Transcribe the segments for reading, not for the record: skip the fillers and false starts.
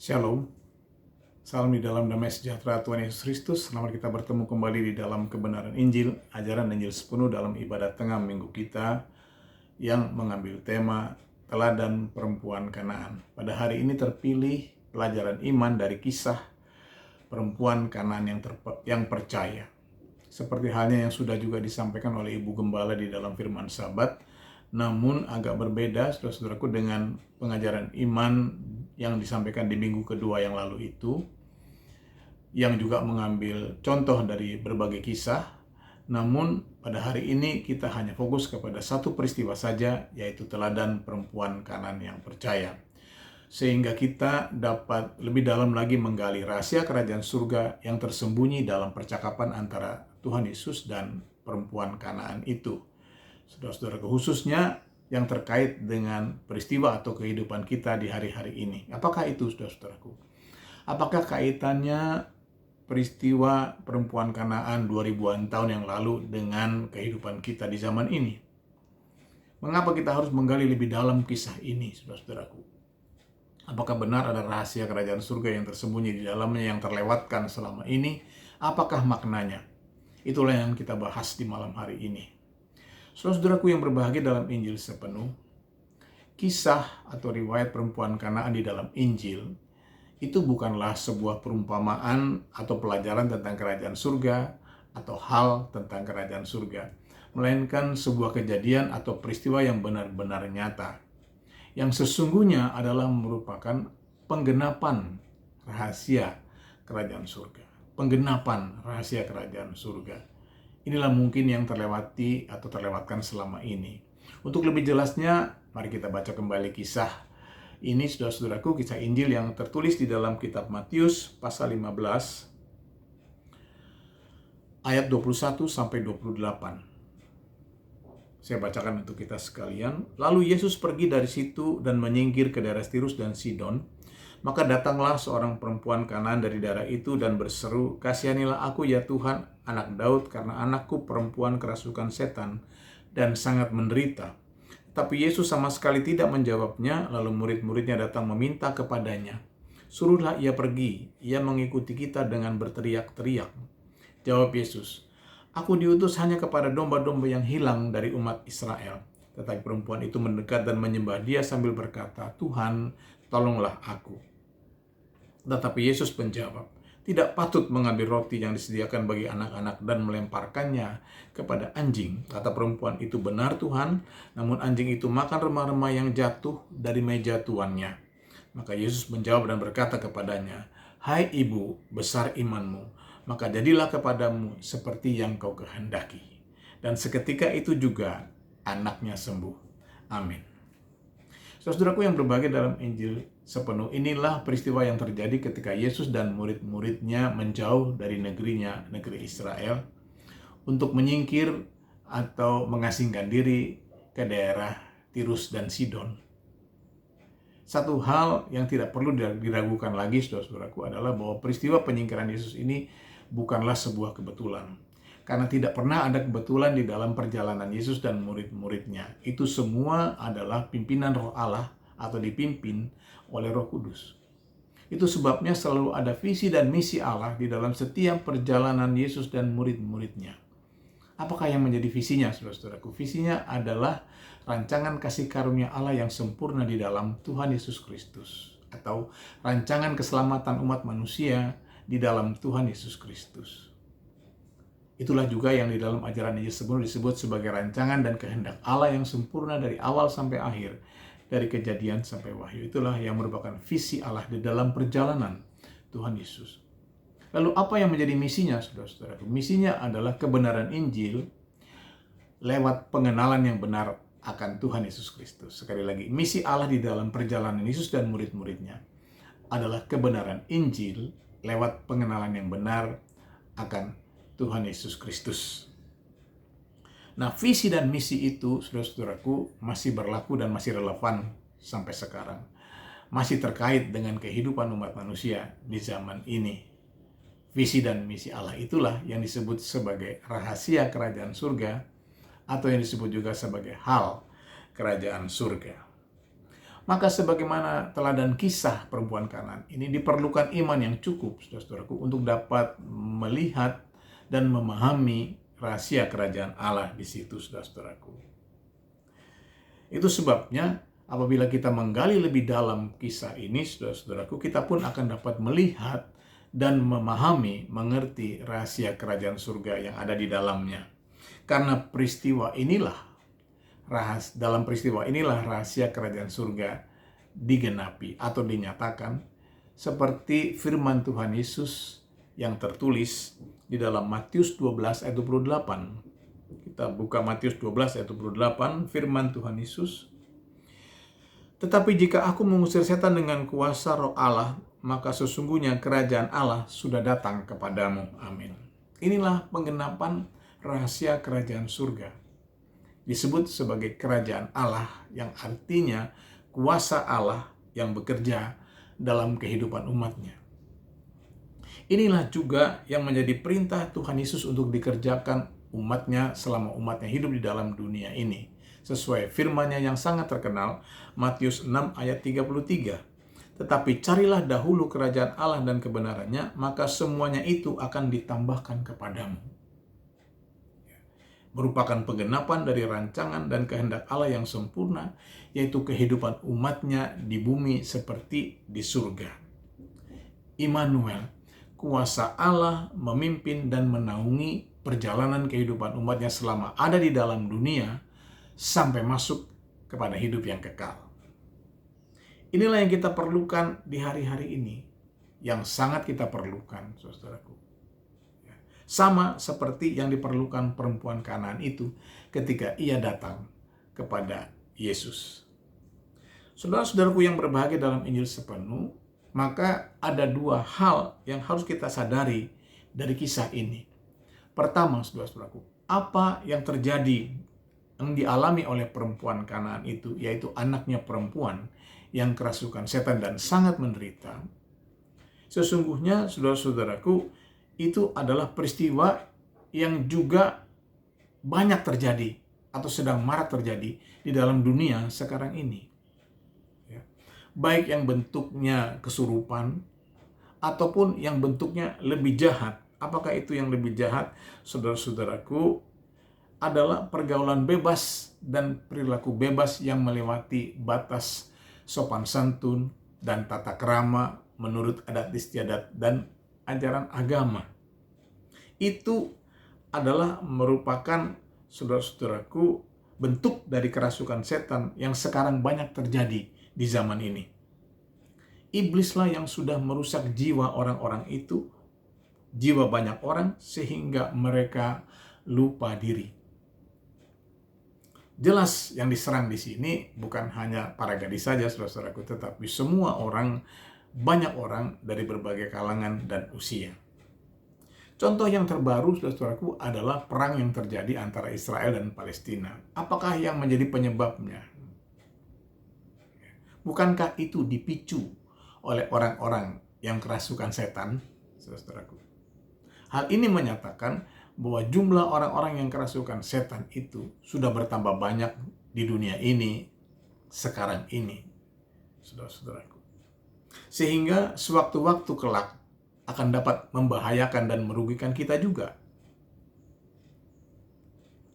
Shalom, salam di dalam damai sejahtera Tuhan Yesus Kristus. Selamat kita bertemu kembali di dalam kebenaran Injil, ajaran Injil sepenuh dalam ibadat tengah minggu kita yang mengambil tema teladan perempuan Kanaan. Pada hari ini terpilih pelajaran iman dari kisah perempuan Kanaan yang percaya. Seperti halnya yang sudah juga disampaikan oleh Ibu Gembala di dalam firman Sabat, namun agak berbeda, saudara-saudaraku, dengan pengajaran iman yang disampaikan di minggu kedua yang lalu itu, yang juga mengambil contoh dari berbagai kisah. Namun pada hari ini kita hanya fokus kepada satu peristiwa saja, yaitu teladan perempuan Kanaan yang percaya. Sehingga kita dapat lebih dalam lagi menggali rahasia kerajaan surga yang tersembunyi dalam percakapan antara Tuhan Yesus dan perempuan Kanaan itu. Saudara-saudara, khususnya yang terkait dengan peristiwa atau kehidupan kita di hari-hari ini. Apakah itu, saudara-saudaraku? Apakah kaitannya peristiwa perempuan Kanaan 2000-an tahun yang lalu dengan kehidupan kita di zaman ini? Mengapa kita harus menggali lebih dalam kisah ini, saudara-saudaraku? Apakah benar ada rahasia kerajaan surga yang tersembunyi di dalamnya yang terlewatkan selama ini? Apakah maknanya? Itulah yang kita bahas di malam hari ini. Saudara-saudaraku yang berbahagia dalam Injil sepenuh, kisah atau riwayat perempuan Kanaan di dalam Injil itu bukanlah sebuah perumpamaan atau pelajaran tentang kerajaan surga atau hal tentang kerajaan surga, melainkan sebuah kejadian atau peristiwa yang benar-benar nyata, yang sesungguhnya adalah merupakan penggenapan rahasia kerajaan surga. Penggenapan rahasia kerajaan surga. Inilah mungkin yang terlewati atau terlewatkan selama ini. Untuk lebih jelasnya, mari kita baca kembali kisah ini, saudara-saudaraku, kisah Injil yang tertulis di dalam kitab Matius pasal 15 ayat 21 sampai 28. Saya bacakan untuk kita sekalian. Lalu Yesus pergi dari situ dan menyingkir ke daerah Tirus dan Sidon. Maka datanglah seorang perempuan Kanaan dari daerah itu dan berseru, "Kasihanilah aku ya Tuhan, anak Daud, karena anakku perempuan kerasukan setan dan sangat menderita." Tapi Yesus sama sekali tidak menjawabnya. Lalu murid-muridnya datang meminta kepadanya, "Suruhlah ia pergi, ia mengikuti kita," dengan berteriak-teriak. Jawab Yesus, "Aku diutus hanya kepada domba-domba yang hilang dari umat Israel." Tetapi perempuan itu mendekat dan menyembah Dia sambil berkata, "Tuhan, tolonglah aku." Tetapi Yesus menjawab, "Tidak patut mengambil roti yang disediakan bagi anak-anak dan melemparkannya kepada anjing." Kata perempuan itu, "Benar Tuhan, namun anjing itu makan remah-remah yang jatuh dari meja tuannya." Maka Yesus menjawab dan berkata kepadanya, "Hai ibu, besar imanmu, maka jadilah kepadamu seperti yang kau kehendaki." Dan seketika itu juga anaknya sembuh. Amin. Saudaraku yang berbahagia dalam Injil sepenuh, inilah peristiwa yang terjadi ketika Yesus dan murid-muridnya menjauh dari negerinya, negeri Israel, untuk menyingkir atau mengasingkan diri ke daerah Tirus dan Sidon. Satu hal yang tidak perlu diragukan lagi, saudara-saudaraku, adalah bahwa peristiwa penyingkiran Yesus ini bukanlah sebuah kebetulan. Karena tidak pernah ada kebetulan di dalam perjalanan Yesus dan murid-muridnya. Itu semua adalah pimpinan Roh Allah atau dipimpin oleh Roh Kudus. Itu sebabnya selalu ada visi dan misi Allah di dalam setiap perjalanan Yesus dan murid-muridnya. Apakah yang menjadi visinya, saudara-saudaraku? Visinya adalah rancangan kasih karunia Allah yang sempurna di dalam Tuhan Yesus Kristus, atau rancangan keselamatan umat manusia di dalam Tuhan Yesus Kristus. Itulah juga yang di dalam ajaran Yesus disebut sebagai rancangan dan kehendak Allah yang sempurna dari awal sampai akhir, dari kejadian sampai wahyu. Itulah yang merupakan visi Allah di dalam perjalanan Tuhan Yesus. Lalu apa yang menjadi misinya, saudara-saudara? Misinya adalah kebenaran Injil lewat pengenalan yang benar akan Tuhan Yesus Kristus. Sekali lagi, misi Allah di dalam perjalanan Yesus dan murid-muridnya adalah kebenaran Injil lewat pengenalan yang benar akan Tuhan Yesus Kristus. Nah, visi dan misi itu, saudara-saudaraku, masih berlaku dan masih relevan sampai sekarang. Masih terkait dengan kehidupan umat manusia di zaman ini. Visi dan misi Allah itulah yang disebut sebagai rahasia kerajaan surga, atau yang disebut juga sebagai hal kerajaan surga. Maka sebagaimana teladan kisah perempuan Kanaan ini diperlukan iman yang cukup, saudara-saudaraku, untuk dapat melihat dan memahami rahasia kerajaan Allah di situ, saudara-saudaraku. Itu sebabnya apabila kita menggali lebih dalam kisah ini, saudara-saudaraku, kita pun akan dapat melihat dan memahami, mengerti rahasia kerajaan surga yang ada di dalamnya. Karena dalam peristiwa inilah rahasia kerajaan surga digenapi atau dinyatakan seperti firman Tuhan Yesus yang tertulis di dalam Matius 12 ayat 28. Kita buka Matius 12 ayat 28, firman Tuhan Yesus. Tetapi jika aku mengusir setan dengan kuasa Roh Allah, maka sesungguhnya kerajaan Allah sudah datang kepadamu. Amin. Inilah penggenapan rahasia kerajaan surga. Disebut sebagai kerajaan Allah, yang artinya kuasa Allah yang bekerja dalam kehidupan umatnya. Inilah juga yang menjadi perintah Tuhan Yesus untuk dikerjakan umatnya selama umatnya hidup di dalam dunia ini. Sesuai firman-Nya yang sangat terkenal, Matius 6 ayat 33. Tetapi carilah dahulu kerajaan Allah dan kebenarannya, maka semuanya itu akan ditambahkan kepadamu. Merupakan penggenapan dari rancangan dan kehendak Allah yang sempurna, yaitu kehidupan umatnya di bumi seperti di surga. Immanuel, kuasa Allah memimpin dan menaungi perjalanan kehidupan umatnya selama ada di dalam dunia, sampai masuk kepada hidup yang kekal. Inilah yang kita perlukan di hari-hari ini, yang sangat kita perlukan, saudaraku. Sama seperti yang diperlukan perempuan Kanaan itu ketika ia datang kepada Yesus. Saudara-saudaraku yang berbahagia dalam Injil sepenuh, maka ada dua hal yang harus kita sadari dari kisah ini. Pertama, saudara-saudaraku, apa yang terjadi, yang dialami oleh perempuan Kanaan itu, yaitu anaknya perempuan yang kerasukan setan dan sangat menderita. Sesungguhnya, saudara-saudaraku, itu adalah peristiwa yang juga banyak terjadi atau sedang marak terjadi di dalam dunia sekarang ini. Baik yang bentuknya kesurupan ataupun yang bentuknya lebih jahat. Apakah itu yang lebih jahat? Saudara-saudaraku, adalah pergaulan bebas dan perilaku bebas yang melewati batas sopan santun dan tata krama menurut adat istiadat dan ajaran agama. Itu adalah merupakan, saudara-saudaraku, bentuk dari kerasukan setan yang sekarang banyak terjadi di zaman ini. Iblislah yang sudah merusak jiwa orang-orang itu, jiwa banyak orang, sehingga mereka lupa diri. Jelas yang diserang di sini bukan hanya para gadis saja, saudara-saudaraku, tetapi semua orang, banyak orang dari berbagai kalangan dan usia. Contoh yang terbaru, saudara-saudaraku, adalah perang yang terjadi antara Israel dan Palestina. Apakah yang menjadi penyebabnya? Bukankah itu dipicu oleh orang-orang yang kerasukan setan, saudara-saudaraku? Hal ini menyatakan bahwa jumlah orang-orang yang kerasukan setan itu sudah bertambah banyak di dunia ini sekarang ini, saudara-saudaraku. Sehingga sewaktu-waktu kelak akan dapat membahayakan dan merugikan kita juga.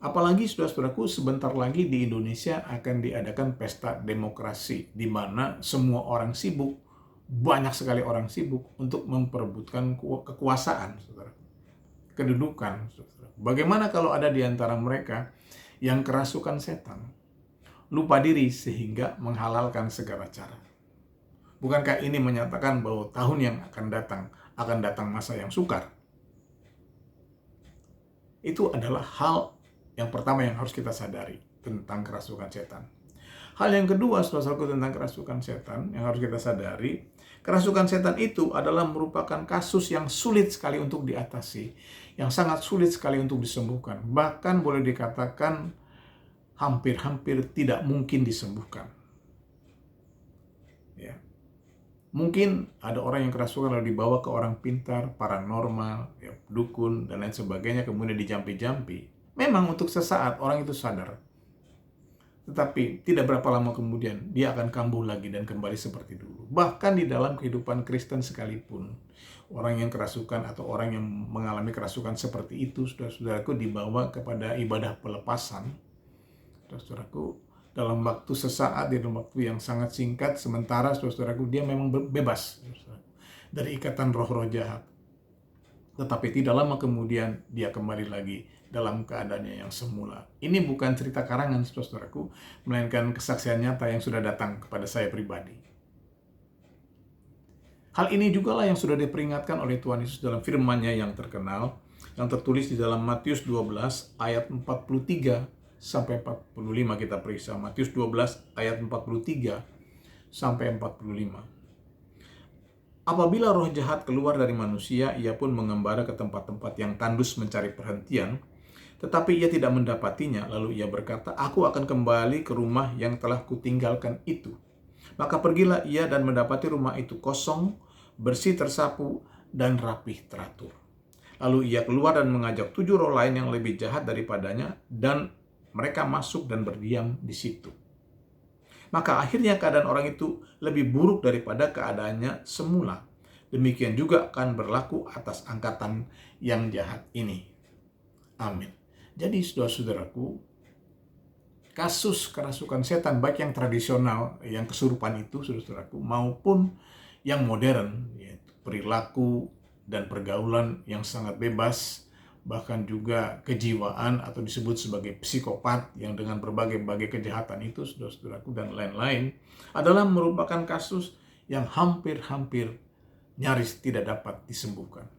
Apalagi, saudara-saudaraku, sebentar lagi di Indonesia akan diadakan pesta demokrasi, di mana semua orang sibuk, banyak sekali orang sibuk untuk memperebutkan kekuasaan, saudara. Kedudukan, saudara. Bagaimana kalau ada di antara mereka yang kerasukan setan, lupa diri sehingga menghalalkan segala cara? Bukankah ini menyatakan bahwa tahun yang akan datang masa yang sukar? Itu adalah hal yang pertama yang harus kita sadari tentang kerasukan setan. Hal yang kedua, saudaraku, tentang kerasukan setan yang harus kita sadari, kerasukan setan itu adalah merupakan kasus yang sulit sekali untuk diatasi, yang sangat sulit sekali untuk disembuhkan. Bahkan boleh dikatakan hampir-hampir tidak mungkin disembuhkan. Ya. Mungkin ada orang yang kerasukan lalu dibawa ke orang pintar, paranormal, ya, dukun, dan lain sebagainya, kemudian dijampi-jampi. Memang untuk sesaat orang itu sadar. Tetapi tidak berapa lama kemudian dia akan kambuh lagi dan kembali seperti dulu. Bahkan di dalam kehidupan Kristen sekalipun, orang yang kerasukan atau orang yang mengalami kerasukan seperti itu, saudara-saudaraku, dibawa kepada ibadah pelepasan, saudara-saudaraku, dalam waktu sesaat, dalam waktu yang sangat singkat, sementara saudara-saudaraku dia memang bebas dari ikatan roh-roh jahat. Tetapi tidak lama kemudian dia kembali lagi dalam keadaannya yang semula. Ini bukan cerita karangan, saudaraku, melainkan kesaksian nyata yang sudah datang kepada saya pribadi. Hal ini juga lah yang sudah diperingatkan oleh Tuhan Yesus dalam firman-Nya yang terkenal, yang tertulis di dalam Matius 12 ayat 43 sampai 45. Kita periksa Matius 12 ayat 43 sampai 45. Apabila roh jahat keluar dari manusia, ia pun mengembara ke tempat-tempat yang tandus mencari perhentian, tetapi ia tidak mendapatinya. Lalu ia berkata, "Aku akan kembali ke rumah yang telah kutinggalkan itu." Maka pergilah ia dan mendapati rumah itu kosong, bersih tersapu, dan rapih teratur. Lalu ia keluar dan mengajak 7 roh lain yang lebih jahat daripadanya, dan mereka masuk dan berdiam di situ. Maka akhirnya keadaan orang itu lebih buruk daripada keadaannya semula. Demikian juga akan berlaku atas angkatan yang jahat ini. Amin. Jadi saudara-saudaraku, kasus kerasukan setan baik yang tradisional, yang kesurupan itu, saudara-saudaraku, maupun yang modern, yaitu perilaku dan pergaulan yang sangat bebas, bahkan juga kejiwaan atau disebut sebagai psikopat yang dengan berbagai-bagai kejahatan itu, saudara-saudaraku, dan lain-lain, adalah merupakan kasus yang hampir-hampir nyaris tidak dapat disembuhkan.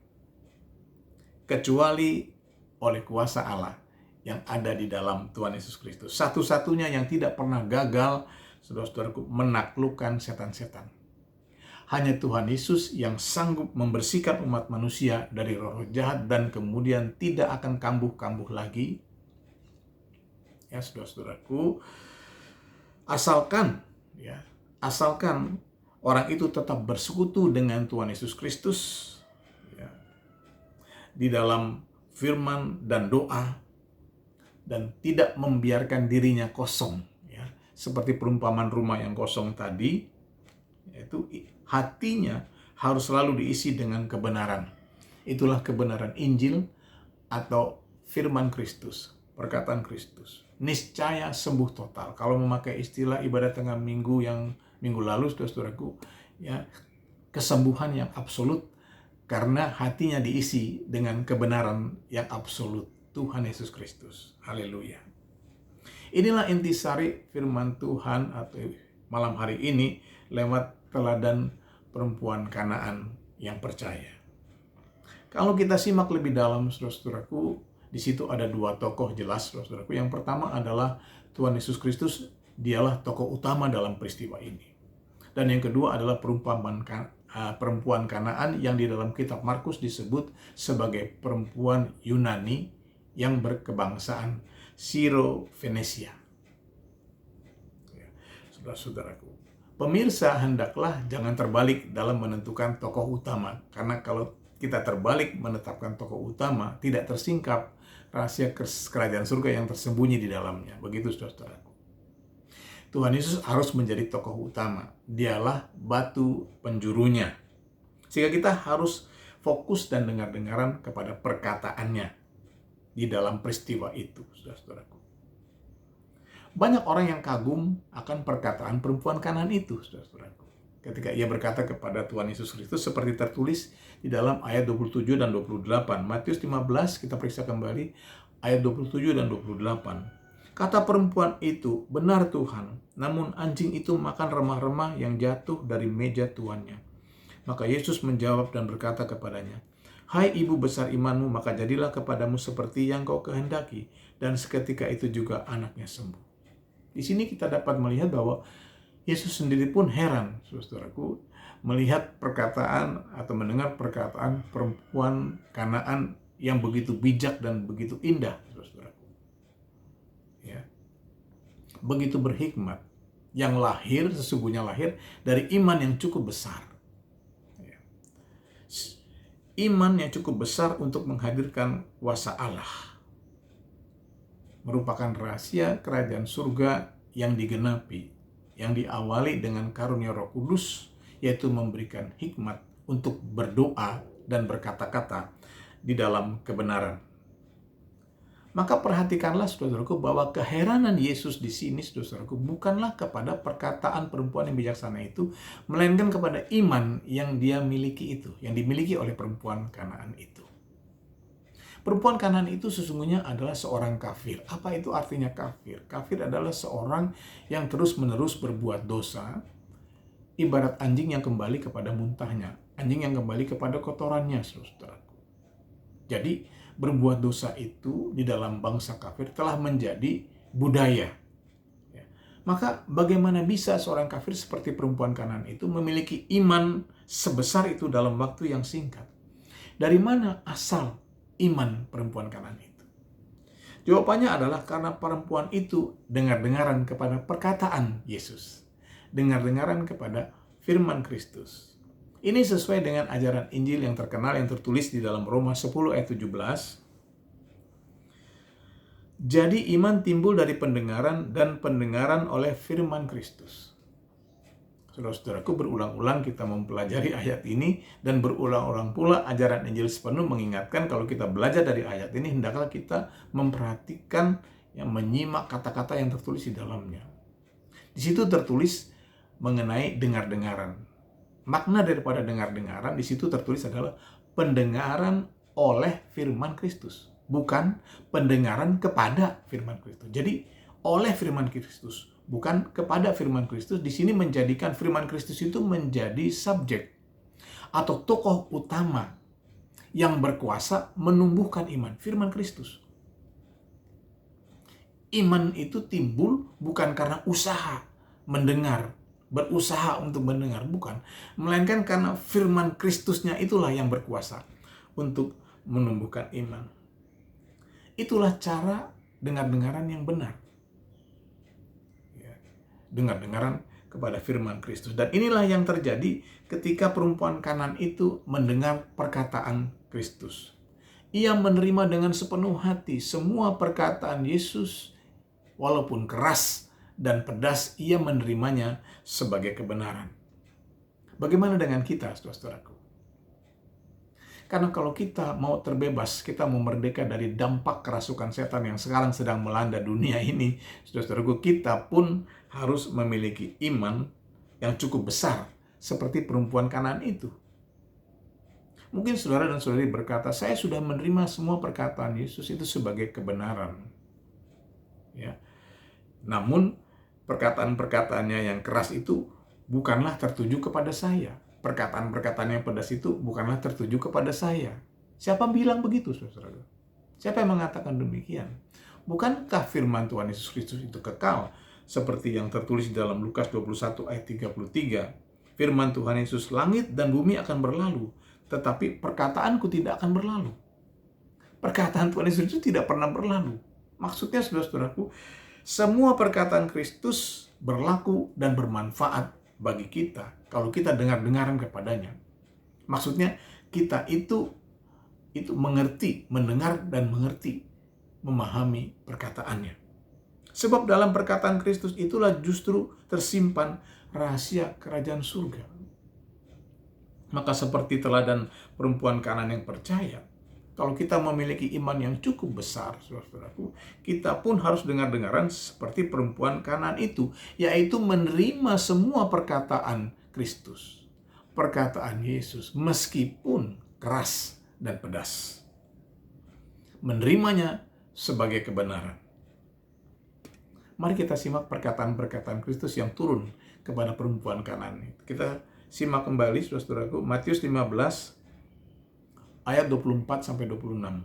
Kecuali oleh kuasa Allah yang ada di dalam Tuhan Yesus Kristus. Satu-satunya yang tidak pernah gagal, saudara-saudaraku, menaklukkan setan-setan. Hanya Tuhan Yesus yang sanggup membersihkan umat manusia dari roh jahat dan kemudian tidak akan kambuh-kambuh lagi. Ya, saudara-saudaraku, asalkan orang itu tetap bersekutu dengan Tuhan Yesus Kristus, ya, di dalam firman dan doa, dan tidak membiarkan dirinya kosong, ya, seperti perumpamaan rumah yang kosong tadi, yaitu hatinya harus selalu diisi dengan kebenaran. Itulah kebenaran Injil atau firman Kristus, perkataan Kristus. Niscaya sembuh total. Kalau memakai istilah ibadah tengah minggu yang minggu lalu, saudara-saudaraku, ya, kesembuhan yang absolut karena hatinya diisi dengan kebenaran yang absolut, Tuhan Yesus Kristus. Haleluya. Inilah intisari firman Tuhan atau malam hari ini lewat teladan perempuan Kanaan yang percaya. Kalau kita simak lebih dalam, saudara-saudaraku, di situ ada 2 tokoh jelas, saudara-saudaraku. Yang pertama adalah Tuhan Yesus Kristus, dialah tokoh utama dalam peristiwa ini. Dan yang kedua adalah perempuan Kanaan yang di dalam kitab Markus disebut sebagai perempuan Yunani yang berkebangsaan Siro-Venesia. Ya, saudara-saudaraku, pemirsa hendaklah jangan terbalik dalam menentukan tokoh utama. Karena kalau kita terbalik menetapkan tokoh utama, tidak tersingkap rahasia kerajaan surga yang tersembunyi di dalamnya. Begitu, saudara-saudaraku. Tuhan Yesus harus menjadi tokoh utama. Dialah batu penjurunya. Sehingga kita harus fokus dan dengar-dengaran kepada perkataannya di dalam peristiwa itu, saudara-saudaraku. Banyak orang yang kagum akan perkataan perempuan Kanaan itu, saudara-saudaraku. Ketika ia berkata kepada Tuhan Yesus Kristus seperti tertulis di dalam ayat 27 dan 28. Matius 15, kita periksa kembali ayat 27 dan 28. Kata perempuan itu, "Benar Tuhan, namun anjing itu makan remah-remah yang jatuh dari meja tuannya." Maka Yesus menjawab dan berkata kepadanya, "Hai ibu besar imanmu, maka jadilah kepadamu seperti yang kau kehendaki." Dan seketika itu juga anaknya sembuh. Di sini kita dapat melihat bahwa Yesus sendiri pun heran, saudaraku, melihat perkataan atau mendengar perkataan perempuan Kanaan yang begitu bijak dan begitu indah, saudaraku. Ya. Begitu berhikmat, yang sesungguhnya lahir dari iman yang cukup besar. Ya. Iman yang cukup besar untuk menghadirkan kuasa Allah. Merupakan rahasia kerajaan surga yang digenapi, yang diawali dengan karunia Roh Kudus, yaitu memberikan hikmat untuk berdoa dan berkata-kata di dalam kebenaran. Maka perhatikanlah saudaraku bahwa keheranan Yesus di sini saudaraku bukanlah kepada perkataan perempuan yang bijaksana itu, melainkan kepada iman yang dia miliki itu, yang dimiliki oleh perempuan Kanaan itu. Perempuan Kanaan itu sesungguhnya adalah seorang kafir. Apa itu artinya kafir? Kafir adalah seorang yang terus-menerus berbuat dosa, ibarat anjing yang kembali kepada muntahnya, anjing yang kembali kepada kotorannya, saudaraku. Jadi, berbuat dosa itu di dalam bangsa kafir telah menjadi budaya. Maka bagaimana bisa seorang kafir seperti perempuan Kanaan itu memiliki iman sebesar itu dalam waktu yang singkat? Dari mana asal iman perempuan Kanaan itu? Jawabannya adalah karena perempuan itu dengar-dengaran kepada perkataan Yesus. Dengar-dengaran kepada firman Kristus. Ini sesuai dengan ajaran Injil yang terkenal yang tertulis di dalam Roma 10 ayat 17. Jadi iman timbul dari pendengaran dan pendengaran oleh firman Kristus. Saudara-saudaraku, berulang-ulang kita mempelajari ayat ini dan berulang-ulang pula ajaran Injil sepenuh mengingatkan kalau kita belajar dari ayat ini hendaklah kita memperhatikan yang menyimak kata-kata yang tertulis di dalamnya. Di situ tertulis mengenai dengar-dengaran. Makna daripada dengar-dengaran di situ tertulis adalah pendengaran oleh firman Kristus, bukan pendengaran kepada firman Kristus. Jadi oleh firman Kristus, bukan kepada firman Kristus. Di sini menjadikan firman Kristus itu menjadi subjek atau tokoh utama yang berkuasa menumbuhkan iman, firman Kristus. Iman itu timbul bukan karena usaha mendengar, berusaha untuk mendengar, bukan, melainkan karena firman Kristusnya itulah yang berkuasa untuk menumbuhkan iman. Itulah cara dengar-dengaran yang benar. Dengar-dengaran kepada firman Kristus. Dan inilah yang terjadi ketika perempuan Kanaan itu mendengar perkataan Kristus. Ia menerima dengan sepenuh hati semua perkataan Yesus, walaupun keras dan pedas, ia menerimanya sebagai kebenaran. Bagaimana dengan kita, saudara-saudaraku? Karena kalau kita mau terbebas, kita mau merdeka dari dampak kerasukan setan yang sekarang sedang melanda dunia ini, saudara-saudaraku, kita pun harus memiliki iman yang cukup besar, seperti perempuan Kanaan itu. Mungkin saudara dan saudari berkata, saya sudah menerima semua perkataan Yesus itu sebagai kebenaran. Ya. Namun, perkataan-perkataannya yang keras itu bukanlah tertuju kepada saya. Perkataan-perkataan yang pedas itu bukanlah tertuju kepada saya. Siapa bilang begitu, saudara? Siapa yang mengatakan demikian? Bukankah firman Tuhan Yesus Kristus itu kekal? Seperti yang tertulis di dalam Lukas 21 ayat 33. Firman Tuhan Yesus, langit dan bumi akan berlalu, tetapi perkataanku tidak akan berlalu. Perkataan Tuhan Yesus itu tidak pernah berlalu. Maksudnya, saudara-saudaraku, semua perkataan Kristus berlaku dan bermanfaat bagi kita kalau kita dengar-dengaran kepadanya. Maksudnya kita itu mengerti, mendengar dan mengerti, memahami perkataannya. Sebab dalam perkataan Kristus itulah justru tersimpan rahasia kerajaan surga. Maka seperti teladan perempuan Kanaan yang percaya, kalau kita memiliki iman yang cukup besar, saudara-saudaraku, kita pun harus dengar-dengaran seperti perempuan Kanaan itu, yaitu menerima semua perkataan Kristus, perkataan Yesus, meskipun keras dan pedas. Menerimanya sebagai kebenaran. Mari kita simak perkataan-perkataan Kristus yang turun kepada perempuan Kanaan. Kita simak kembali, saudara-saudaraku, Matius 15, ayat 24-26.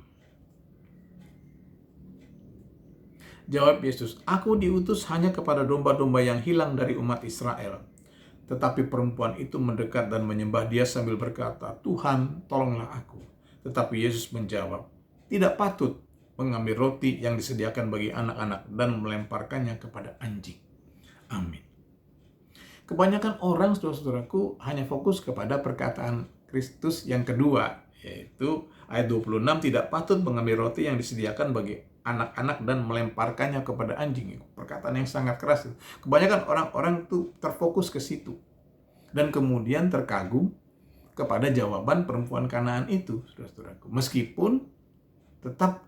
Jawab Yesus, aku diutus hanya kepada domba-domba yang hilang dari umat Israel. Tetapi perempuan itu mendekat dan menyembah dia sambil berkata, Tuhan, tolonglah aku. Tetapi Yesus menjawab, tidak patut mengambil roti yang disediakan bagi anak-anak dan melemparkannya kepada anjing. Amin. Kebanyakan orang, saudara-saudaraku, hanya fokus kepada perkataan Kristus yang kedua, yaitu ayat 26, tidak patut mengambil roti yang disediakan bagi anak-anak dan melemparkannya kepada anjing. Perkataan yang sangat keras. Kebanyakan orang-orang tuh terfokus ke situ. Dan kemudian terkagum kepada jawaban perempuan Kanaan itu, saudara-saudaraku. Meskipun tetap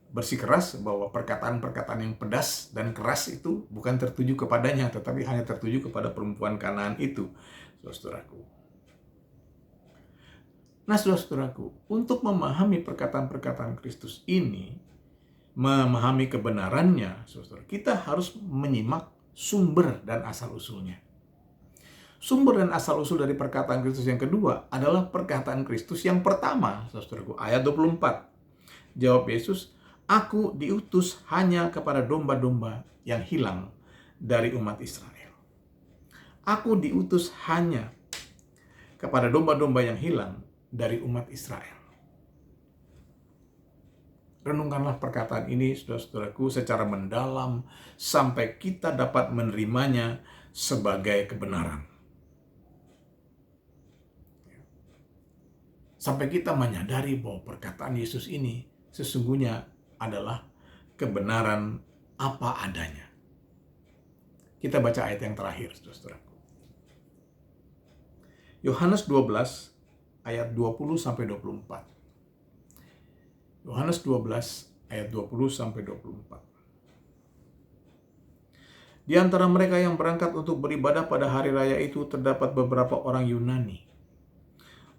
bersikeras bahwa perkataan-perkataan yang pedas dan keras itu bukan tertuju kepadanya, tetapi hanya tertuju kepada perempuan Kanaan itu, saudara-saudaraku. Nah, saudara-saudaraku, untuk memahami perkataan-perkataan Kristus ini, memahami kebenarannya, saudara, kita harus menyimak sumber dan asal-usulnya. Sumber dan asal-usul dari perkataan Kristus yang kedua adalah perkataan Kristus yang pertama, saudaraku, ayat 24. Jawab Yesus, "Aku diutus hanya kepada domba-domba yang hilang dari umat Israel." Aku diutus hanya kepada domba-domba yang hilang dari umat Israel. Renungkanlah perkataan ini, saudara-saudaraku, secara mendalam sampai kita dapat menerimanya sebagai kebenaran. Sampai kita menyadari bahwa perkataan Yesus ini sesungguhnya adalah kebenaran apa adanya. Kita baca ayat yang terakhir, saudara-saudaraku. Yohanes 12 ayat 20-24. Yohanes 12 ayat 20-24. Di antara mereka yang berangkat untuk beribadah pada hari raya itu terdapat beberapa orang Yunani.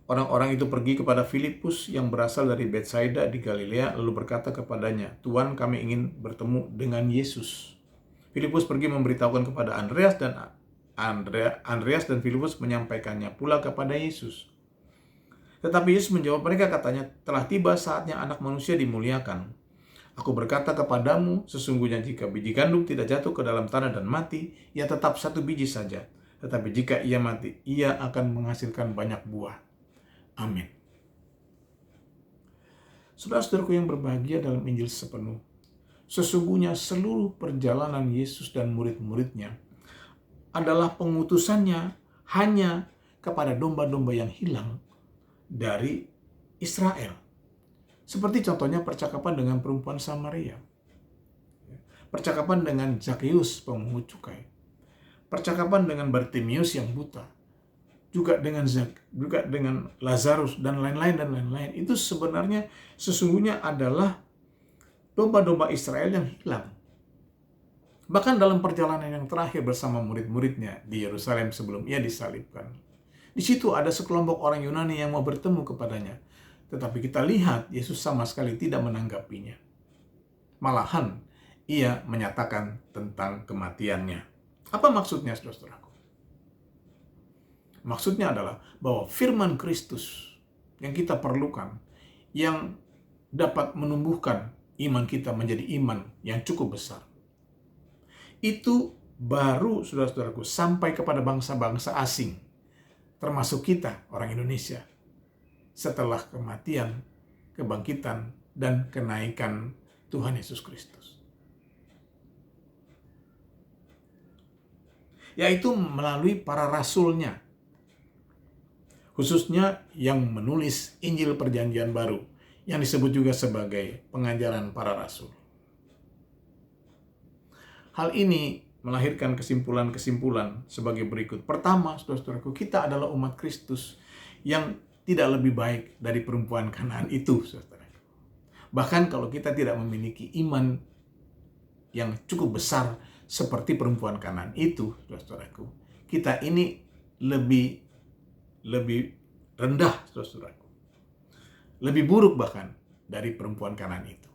Orang-orang itu pergi kepada Filipus yang berasal dari Betsaida di Galilea lalu berkata kepadanya, "Tuan, kami ingin bertemu dengan Yesus." Filipus pergi memberitahukan kepada Andreas dan Filipus menyampaikannya pula kepada Yesus. Tetapi Yesus menjawab mereka, katanya, "Telah tiba saatnya Anak Manusia dimuliakan. Aku berkata kepadamu, sesungguhnya jika biji gandum tidak jatuh ke dalam tanah dan mati, ia tetap satu biji saja. Tetapi jika ia mati, ia akan menghasilkan banyak buah." Amin. Saudara-saudaraku yang berbahagia dalam Injil sepenuh, sesungguhnya seluruh perjalanan Yesus dan murid-muridnya adalah pengutusannya hanya kepada domba-domba yang hilang dari Israel. Seperti contohnya percakapan dengan perempuan Samaria. Percakapan dengan Zakheus, pemungut cukai. Percakapan dengan Bartimius yang buta. Juga dengan Lazarus dan lain-lain. Itu sebenarnya sesungguhnya adalah domba-domba Israel yang hilang. Bahkan dalam perjalanan yang terakhir bersama murid-muridnya di Yerusalem sebelum ia disalibkan. Di situ ada sekelompok orang Yunani yang mau bertemu kepadanya. Tetapi kita lihat Yesus sama sekali tidak menanggapinya. Malahan, ia menyatakan tentang kematiannya. Apa maksudnya, saudara-saudaraku? Maksudnya adalah bahwa firman Kristus yang kita perlukan, yang dapat menumbuhkan iman kita menjadi iman yang cukup besar. Itu baru, saudara-saudaraku, sampai kepada bangsa-bangsa asing. Termasuk kita, orang Indonesia, setelah kematian, kebangkitan, dan kenaikan Tuhan Yesus Kristus. Yaitu melalui para rasulnya, khususnya yang menulis Injil Perjanjian Baru, yang disebut juga sebagai pengajaran para rasul. Hal ini melahirkan kesimpulan-kesimpulan sebagai berikut. Pertama, saudara-saudaraku, kita adalah umat Kristus yang tidak lebih baik dari perempuan Kanaan itu, saudara-saudaraku. Bahkan kalau kita tidak memiliki iman yang cukup besar seperti perempuan Kanaan itu, saudara-saudaraku, kita ini lebih rendah, saudara-saudaraku. Lebih buruk bahkan dari perempuan Kanaan itu.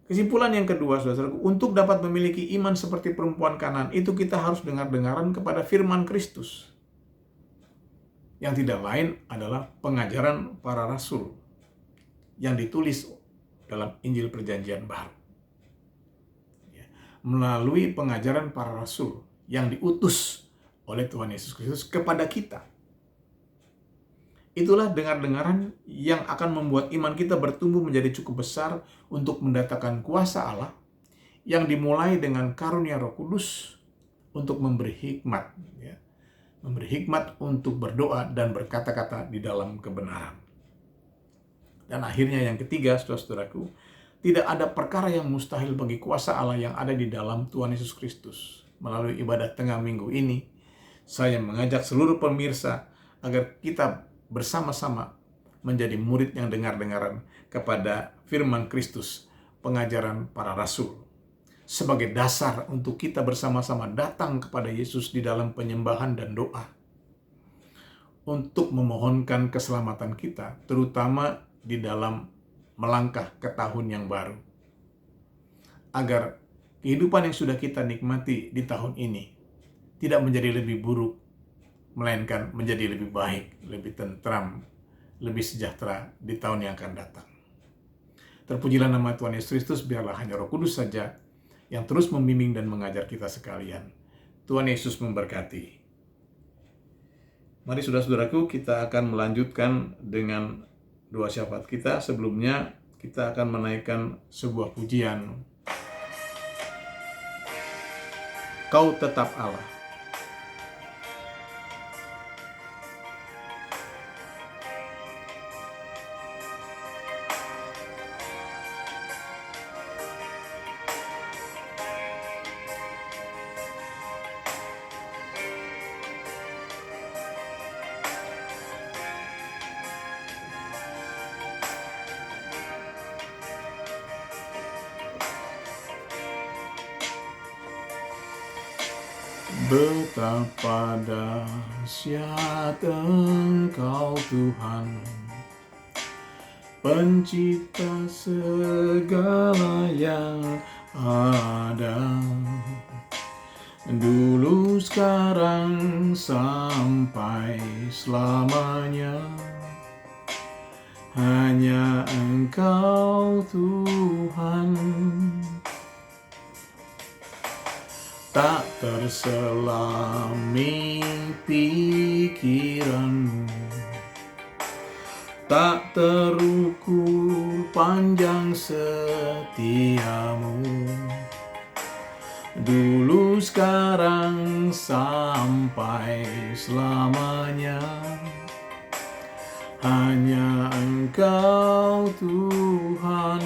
Kesimpulan yang kedua, saudara-saudaraku, untuk dapat memiliki iman seperti perempuan Kanaan itu kita harus dengar-dengaran kepada firman Kristus. Yang tidak lain adalah pengajaran para rasul yang ditulis dalam Injil Perjanjian Baru. Melalui pengajaran para rasul yang diutus oleh Tuhan Yesus Kristus kepada kita. Itulah dengar-dengaran yang akan membuat iman kita bertumbuh menjadi cukup besar untuk mendatangkan kuasa Allah yang dimulai dengan karunia Roh Kudus untuk memberi hikmat, memberi hikmat untuk berdoa dan berkata-kata di dalam kebenaran. Dan akhirnya yang ketiga, saudara-saudaraku, Tidak ada perkara yang mustahil bagi kuasa Allah yang ada di dalam Tuhan Yesus Kristus. Melalui ibadah tengah minggu ini, saya mengajak seluruh pemirsa agar kita bersama-sama menjadi murid yang dengar-dengaran kepada firman Kristus, pengajaran para rasul, sebagai dasar untuk kita bersama-sama datang kepada Yesus di dalam penyembahan dan doa, untuk memohonkan keselamatan kita, terutama di dalam melangkah ke tahun yang baru. Agar kehidupan yang sudah kita nikmati di tahun ini tidak menjadi lebih buruk, melainkan menjadi lebih baik, lebih tentram, lebih sejahtera di tahun yang akan datang. Terpujilah nama Tuhan Yesus Kristus, biarlah hanya Roh Kudus saja yang terus membimbing dan mengajar kita sekalian. Tuhan Yesus memberkati. Mari saudara-saudaraku, kita akan melanjutkan dengan doa syafaat kita. Sebelumnya kita akan menaikkan sebuah pujian. Kau tetap Allah. Betapa dahsyat Engkau Tuhan, Pencipta segala yang ada, dulu, sekarang, sampai selamanya. Hanya Engkau Tuhan. Tak tersela mimpi pikiranmu, tak terukur panjang setiamu, dulu, sekarang, sampai selamanya. Hanya Engkau Tuhan.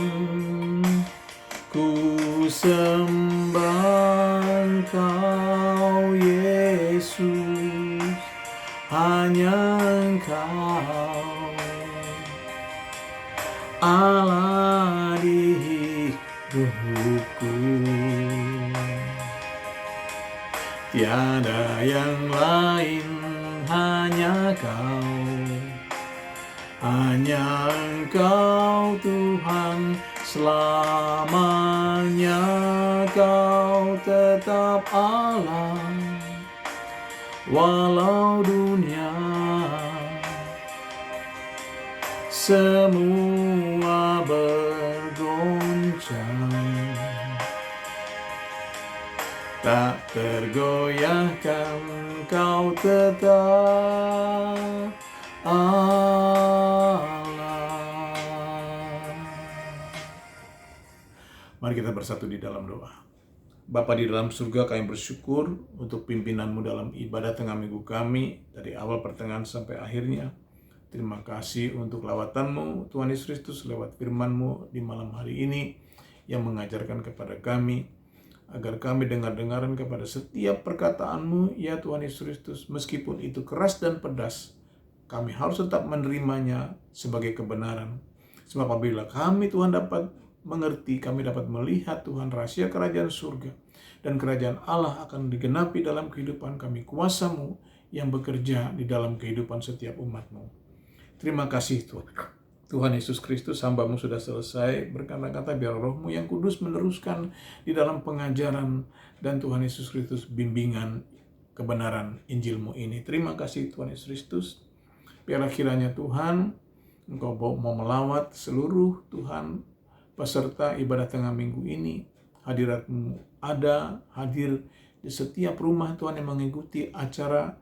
Ku sembah Engkau Yesus, hanya Engkau Allah di hidupku. Tiada yang lain, hanya Kau. Hanya Engkau Tuhan, selamanya Kau tetap Allah. Walau dunia semua bergoncang, tak tergoyahkan, Kau tetap Allah. Mari kita bersatu di dalam doa. Bapa di dalam surga, kami bersyukur untuk pimpinan-Mu dalam ibadah tengah minggu kami, dari awal pertengahan sampai akhirnya. Terima kasih untuk lawatan-Mu, Tuhan Yesus Kristus, lewat firman-Mu di malam hari ini, yang mengajarkan kepada kami, agar kami dengar-dengaran kepada setiap perkataan-Mu, ya Tuhan Yesus Kristus, meskipun itu keras dan pedas, kami harus tetap menerimanya sebagai kebenaran. Sebab apabila kami, Tuhan, dapat mengerti, kami dapat melihat, Tuhan, rahasia kerajaan surga, dan kerajaan Allah akan digenapi dalam kehidupan kami, kuasa-Mu yang bekerja di dalam kehidupan setiap umat-Mu. Terima kasih Tuhan. Tuhan Yesus Kristus, hamba-Mu sudah selesai berkata-kata, biar Roh-Mu yang kudus meneruskan di dalam pengajaran, dan Tuhan Yesus Kristus bimbingan kebenaran Injil-Mu ini. Terima kasih Tuhan Yesus Kristus. Biarlah kiranya Tuhan, Engkau mau melawat seluruh, Tuhan, peserta ibadah tengah minggu ini. Hadirat-Mu hadir di setiap rumah, Tuhan, yang mengikuti acara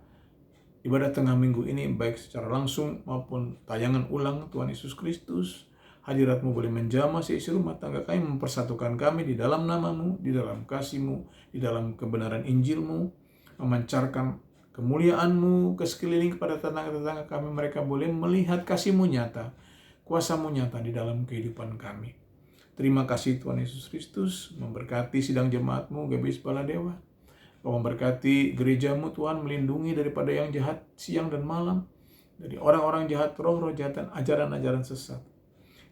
ibadah tengah minggu ini, baik secara langsung maupun tayangan ulang. Tuhan Yesus Kristus, hadirat-Mu boleh menjamah seisi rumah tangga kami, mempersatukan kami di dalam nama-Mu, di dalam kasih-Mu, di dalam kebenaran Injil-Mu, memancarkan kemuliaan-Mu ke sekeliling kepada tetangga-tetangga kami. Mereka boleh melihat kasih-Mu nyata, kuasa-Mu nyata di dalam kehidupan kami. Terima kasih Tuhan Yesus Kristus, memberkati sidang jemaat-Mu, GBI Sepala Dewa. Kau memberkati gereja-Mu Tuhan, melindungi daripada yang jahat siang dan malam, dari orang-orang jahat, roh-roh jahat, dan ajaran-ajaran sesat.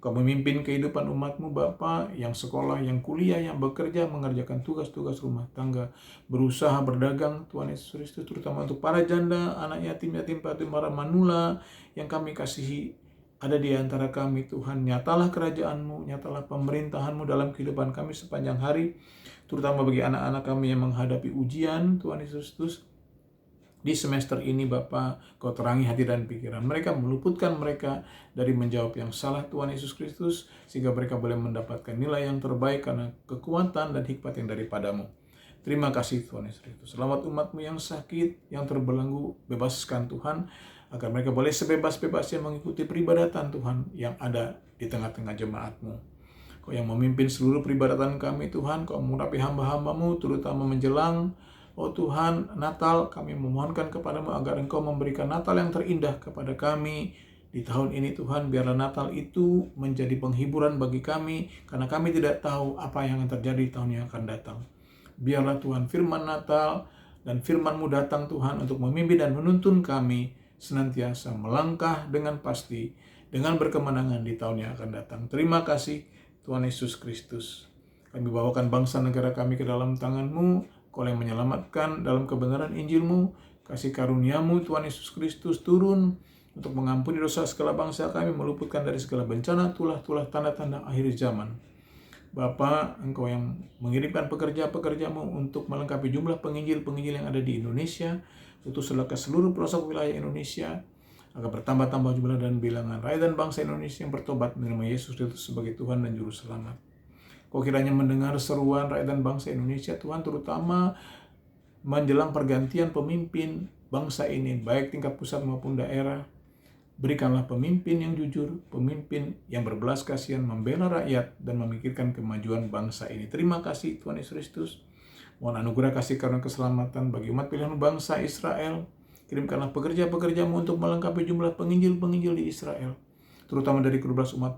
Kau memimpin kehidupan umat-Mu Bapa, yang sekolah, yang kuliah, yang bekerja, mengerjakan tugas-tugas rumah tangga, berusaha berdagang Tuhan Yesus Kristus, terutama untuk para janda, anak yatim, yatim piatu, para manula yang kami kasihi, ada di antara kami Tuhan. Nyatalah kerajaan-Mu, nyatalah pemerintahan-Mu dalam kehidupan kami sepanjang hari, terutama bagi anak-anak kami yang menghadapi ujian Tuhan Yesus Kristus. Di semester ini Bapa, Kau terangi hati dan pikiran mereka, meluputkan mereka dari menjawab yang salah Tuhan Yesus Kristus, sehingga mereka boleh mendapatkan nilai yang terbaik karena kekuatan dan hikmat yang daripada-Mu. Terima kasih Tuhan Yesus Kristus. Selamat umat-Mu yang sakit, yang terbelenggu, bebaskan Tuhan, agar mereka boleh sebebas-bebasnya mengikuti peribadatan Tuhan yang ada di tengah-tengah jemaat-Mu. Kau yang memimpin seluruh peribadatan kami Tuhan, Kau mengurapi hamba-hamba-Mu, terutama menjelang Tuhan, Natal, kami memohonkan kepadamu agar Engkau memberikan Natal yang terindah kepada kami di tahun ini Tuhan. Biarlah Natal itu menjadi penghiburan bagi kami, karena kami tidak tahu apa yang akan terjadi di tahun yang akan datang. Biarlah Tuhan firman Natal dan firman-Mu datang Tuhan untuk memimpin dan menuntun kami senantiasa melangkah dengan pasti, dengan berkemenangan di tahun yang akan datang. Terima kasih Tuhan Yesus Kristus. Kami bawakan bangsa negara kami ke dalam tangan-Mu. Kau yang menyelamatkan dalam kebenaran Injil-Mu, kasih karunia-Mu Tuhan Yesus Kristus turun untuk mengampuni dosa segala bangsa kami, meluputkan dari segala bencana, tulah-tulah tanda-tanda akhir zaman. Bapa, Engkau yang mengirimkan pekerja-pekerja-Mu untuk melengkapi jumlah penginjil-penginjil yang ada di Indonesia, utuslah ke seluruh pelosok wilayah Indonesia, agar bertambah-tambah jumlah dan bilangan rakyat dan bangsa Indonesia yang bertobat menerima Yesus Kristus sebagai Tuhan dan Juru Selamat. Kau kiranya mendengar seruan rakyat dan bangsa Indonesia Tuhan, terutama menjelang pergantian pemimpin bangsa ini, baik tingkat pusat maupun daerah. Berikanlah pemimpin yang jujur, pemimpin yang berbelas kasihan, membela rakyat, dan memikirkan kemajuan bangsa ini. Terima kasih Tuhan Yesus Kristus. Mohon anugerah kasih karunia keselamatan bagi umat pilihan bangsa Israel. Kirimkanlah pekerja-pekerja-Mu untuk melengkapi jumlah penginjil-penginjil di Israel, terutama dari ke-12 umat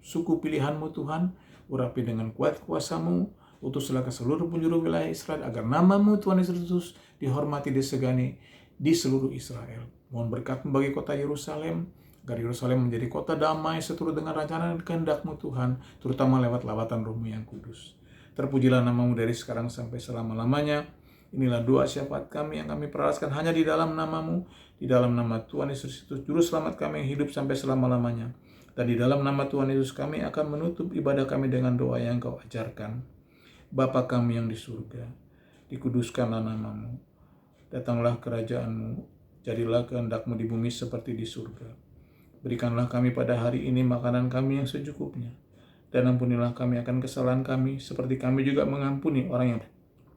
suku pilihan-Mu Tuhan. Urapi dengan kuat kuasa-Mu, utuslah ke seluruh penjuru wilayah Israel, agar nama-Mu Tuhan Yesus Kristus dihormati, disegani di seluruh Israel. Mohon berkat-Mu bagi kota Yerusalem, agar Yerusalem menjadi kota damai seturut dengan rencana dan kehendak-Mu Tuhan, terutama lewat lawatan Roh-Mu yang kudus. Terpujilah nama-Mu dari sekarang sampai selama-lamanya. Inilah doa syafaat kami yang kami peraraskan hanya di dalam nama-Mu, di dalam nama Tuhan Yesus Kristus, Juru Selamat kami yang hidup sampai selama-lamanya. Dan di dalam nama Tuhan Yesus kami akan menutup ibadah kami dengan doa yang Kau ajarkan. Bapa kami yang di surga, dikuduskanlah nama-Mu, datanglah kerajaan-Mu, jadilah kehendak-Mu di bumi seperti di surga. Berikanlah kami pada hari ini makanan kami yang secukupnya, dan ampunilah kami akan kesalahan kami, seperti kami juga mengampuni orang yang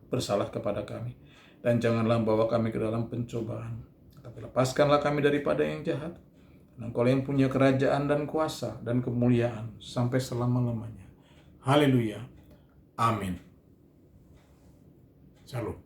bersalah kepada kami. Dan janganlah bawa kami ke dalam pencobaan, tapi lepaskanlah kami daripada yang jahat. Engkau yang punya kerajaan dan kuasa dan kemuliaan sampai selama-lamanya. Haleluya. Amin. Shalom.